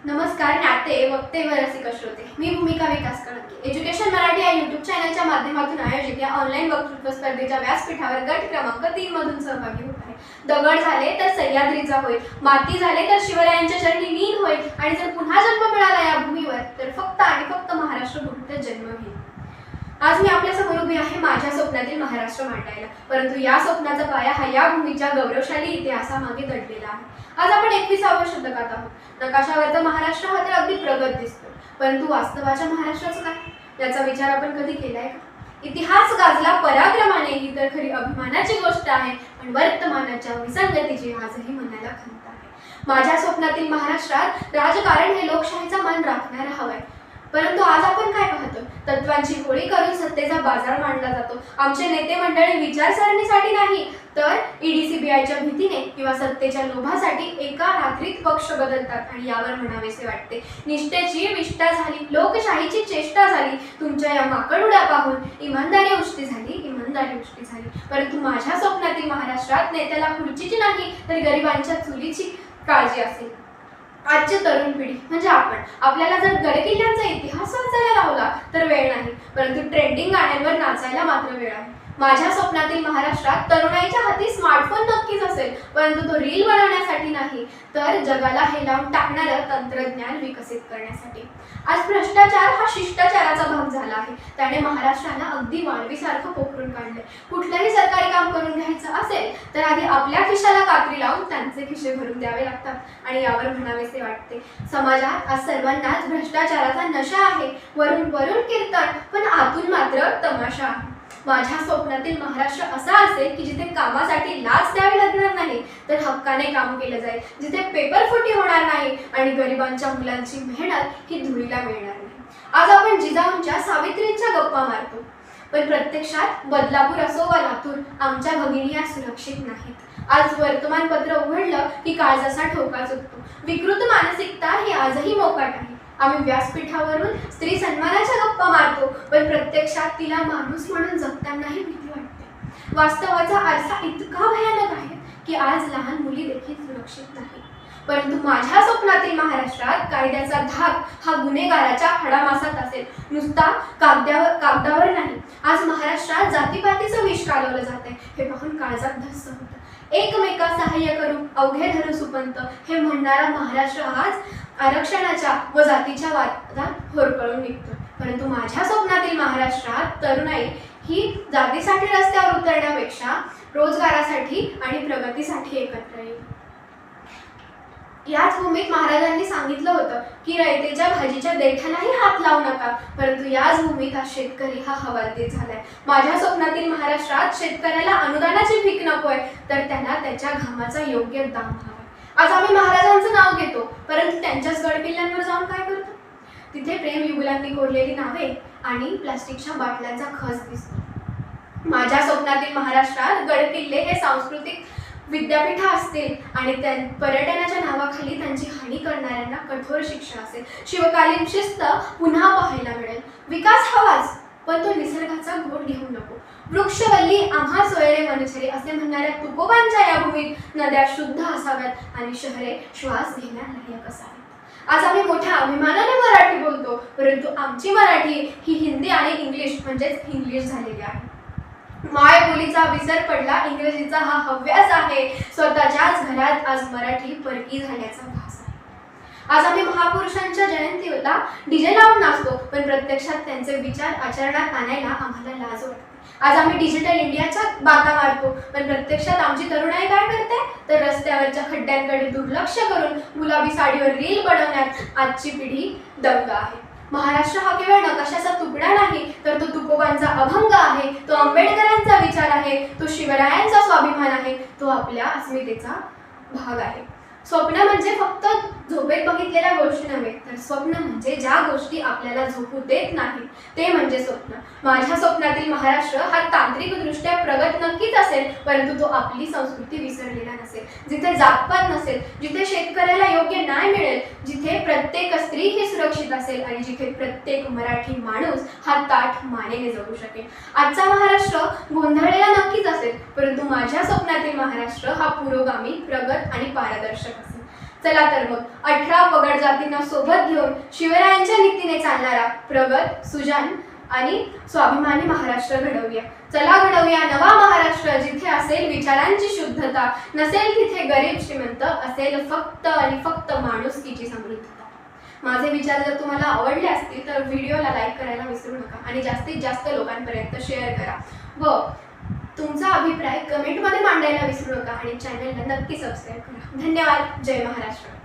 नमस्कार नाते वक्ते व रसिक श्रोते, मी भूमिका विकास कळके एज्युकेशन मराठी या यूट्यूब चॅनलच्या माध्यमातून आयोजित या ऑनलाईन वक्तृत्व स्पर्धेच्या व्यासपीठावर गट क्रमांक 3 मधून सहभागी होत आहे. दगड झाले तर सह्याद्रीचा होईल, माती झाले तर शिवरायांच्या चरणी लीन होईल आणि जर पुन्हा जन्म मिळाला या भूमीवर तर फक्त आणि फक्त महाराष्ट्र भूमीतच जन्म घेईल. आज मी आपल्या समोर उभी आहे माझ्या स्वप्नातील महाराष्ट्र मांडायला, परंतु या स्वप्नाचा पाया हा या भूमीच्या गौरवशाली इतिहासामागे दडलेला आहे. आज आपण 21व्या शतकात आहोत. नकाशावरचा महाराष्ट्र हा तर अगदी प्रगत दिसतो, परंतु वास्तवाच्या महाराष्ट्राचं काय याचा विचार आपण कधी केलाय का? इतिहास गाजला पराक्रमाने ही तर खरी अभिमानाची गोष्ट आहे, आणि वर्तमानाच्या विसंगतीची आजही मनाला खंत आहे. माझ्या स्वप्नातील महाराष्ट्रात राजकारण हे लोकशाहीचा मान राखणारं हवंय, परंतु आज आपण काय पाहतो? तत्वांची होळी करून सत्तेचा बाजार मांडला जातो. आमचे नेते मंडळी विचारसरणीसाठी नाही तर ईडी सीबीआयच्या भीतीने किंवा सत्तेच्या लोभासाठी एका रात्रीत पक्ष बदलतात, आणि यावर म्हणावेसे वाटते, निष्ठेची विष्ठा झाली, लोकशाहीची चेष्टा झाली. तुमच्या या माकडुड्या पाहून इमानदारी उष्टी झाली, इमानदारी उष्टी झाली. परंतु माझ्या स्वप्नातील महाराष्ट्रात नेत्याला खुर्चीची नाही तर गरिबांच्या चुलीची काळजी असेल. आजची तरुण पिढी म्हणजे आपल्याला जर गडकिल्ल्यांचा इतिहास वाचायला लावला तर वेळ नाही, परंतु ट्रेंडिंग गाण्यांवर नाचायला मात्र वेळ आहे. माझ्या स्वप्नातील महाराष्ट्रात तरुणाईच्या हाती स्मार्टफोन नक्कीच असेल, परंतु तो रील बनवण्यासाठी नाही तर जगाला हेलावून टाकणारं तंत्रज्ञान विकसित करण्यासाठी. आज भ्रष्टाचार हा शिष्टाचाराचा भाग झाला आहे. त्याने महाराष्ट्राला अगदी वाळवीसारखं पोखरून काढलंय. कुठलंही सरकारी काम करून घ्यायचं असेल तर आधी आपल्या खिशाला कात्री लावून त्यांचे खिशे भरून द्यावे लागतात, आणि यावर म्हणावेसे वाटते, समाजात आज सर्वांनाच भ्रष्टाचाराचा नशा आहे. वरून वरून कीर्तन पण आतून मात्र तमाशा आहे. माझ्या स्वप्नातील महाराष्ट्र असा असेल की जिथे कामासाठी लाच द्यावी लागणार नाही तर हक्काने काम केलं जाईल, जिथे पेपर फुटी होणार नाही आणि गरिबांच्या मुलांची मेहनत ही धुळीला मिळणार नाही. आज आपण जिजाऊंच्या सावित्रींच्या गप्पा मारतो, पण प्रत्यक्षात बदलापूर असो वा लातूर आमच्या भगिनी या सुरक्षित नाहीत. आज वर्तमानपत्र उघडलं की काळजाचा ठोका चुकतो. विकृत मानसिकता ही आजही मोकाट आहे. आम्ही व्यासपीठावरून स्त्री सन्मानाच्या गप्पा मारतो, पण प्रत्यक्षात तिला माणूस म्हणून जगतानाही भीती वाटते. वास्तवाचा आरसा इतका भयानक आहे की आज लहान मुली देखील सुरक्षित नाही. परंतु माझ्या स्वप्नातील महाराष्ट्रात कायद्याचा धाक हा गुन्हेगाराच्या हाडामासात असेल, नुसता कागदावर नाही. आज महाराष्ट्रात जातीपातीचं विष कालवलं जाते हे पाहून काळजात धस्स होतं. एकमेका सहाय्य करू अवघे धरू सुपंत हे म्हणणारा महाराष्ट्र आज आरक्षणाच्या व जातीच्या वादात होरपळून निघतो. परंतु माझ्या स्वप्नातील महाराष्ट्रात तरुणाई ही जातीसाठी रस्त्यावर उतरण्यापेक्षा रोजगारासाठी आणि प्रगतीसाठी एकत्र येईल. याच भूमीत महाराजांनी सांगितलं होतं की रयतेच्या भाजीच्या देठालाही हात लावू नका, परंतु याच भूमीत हा शेतकरी हा हवालदिल झालाय. माझ्या स्वप्नातील महाराष्ट्रात शेतकऱ्याला अनुदानाची भीक नकोय, तर त्याला त्याच्या घामाचा योग्य दाम हवा. आज आम्ही महाराजांचं नाव घेतो, परंतु त्यांच्याच गडकिल्ल्यांवर जाऊन काय करतो? तिथे प्रेम युगुलांनी कोरलेली नावे आणि प्लास्टिकच्या बाटल्यांचा खच दिसतो. माझ्या स्वप्नातील महाराष्ट्रात गडकिल्ले हे सांस्कृतिक विद्यापीठ असतील आणि पर्यटनाच्या नावाखाली त्यांची हानी करणाऱ्यांना कठोर शिक्षा असेल. शिवकालीन शिस्त पुन्हा पाहायला मिळेल. विकास हवाच, पण तो निसर्गाचा घोट घेऊ नको. वृक्षवल्ली आम्हा सोयरे वनचरे असे म्हणणाऱ्या तुकोबांच्या या भूमीत नद्या शुद्ध असाव्यात आणि शहरे श्वास घेण्यालायक असावीत. आज आम्ही मोठ्या अभिमानाने मराठी बोलतो, परंतु आमची मराठी ही हिंदी आणि इंग्लिश म्हणजेच इंग्लिश झालेली आहे. मायबोलीचा विसर पडला, इंग्रजीचा हा हव्यास आहे. स्वतःच्याच घरात आज मराठी परकी झाल्याचा भास आहे. आज आम्ही महापुरुषांच्या जयंतीला डीजे लावून नाचतो, पण प्रत्यक्षात त्यांचे विचार आचरणात आणायला आम्हाला लाज वाटते. आज आम्ही डिजिटल इंडियाच्या बाता मारतो, पण प्रत्यक्षात आमची तरुणाई काय करते तर रस्त्यावरच्या खड्ड्यांकडे दुर्लक्ष करून गुलाबी साडीवर रील बनवण्यात आजची पिढी दंग आहे. महाराष्ट्र हा केवळ नकाशाचा तुकडा नाही तर तो तुकोबांचा अभंग आहे, तो आंबेडकरांचा विचार आहे, तो शिवरायांचा स्वाभिमान आहे, तो आपल्या अस्मितेचा भाग आहे. स्वप्न म्हणजे फक्त झोपेत बघितलेल्या गोष्टी नव्हे, तर स्वप्न म्हणजे ज्या गोष्टी आपल्याला झोपू देत नाहीत ते म्हणजे स्वप्न. माझ्या स्वप्नातील महाराष्ट्र हा तांत्रिकदृष्ट्या प्रगत नक्कीच असेल, परंतु तो आपली संस्कृती विसरलेला नसेल. जिथे जातपात नसेल, जिथे शेतकऱ्याला योग्य न्याय मिळेल, जिथे प्रत्येक स्त्री ही सुरक्षित असेल आणि जिथे प्रत्येक मराठी माणूस हा ताठ मानेने जगू शकेल. आजचा महाराष्ट्र गोंधळलेला नक्कीच असेल, परंतु माझ्या स्वप्नातील महाराष्ट्र हा पुरोगामी, प्रगत आणि पारदर्शक असेल. चला तर मग 18 पगड जातींना सोबत घेऊन शिवरायांच्या नीतीने चालणारा प्रगत, सुजान आणि स्वाभिमानी महाराष्ट्र घडवूया. चला घडवूया नवा महाराष्ट्र, जिथे असेल विचारांची शुद्धता, नसेल तिथे गरीब श्रीमंत, असेल फक्त आणि फक्त माणुसकीची समृद्धता. माझे विचार जर तुम्हाला आवडले असतील तर व्हिडिओला लाईक करायला विसरू नका आणि जास्तीत जास्त लोकांपर्यंत शेअर करा व तुमचा अभिप्राय कमेंटमध्ये मांडायला विसरू नका आणि चॅनलला नक्की सबस्क्राईब करा. धन्यवाद. जय महाराष्ट्र.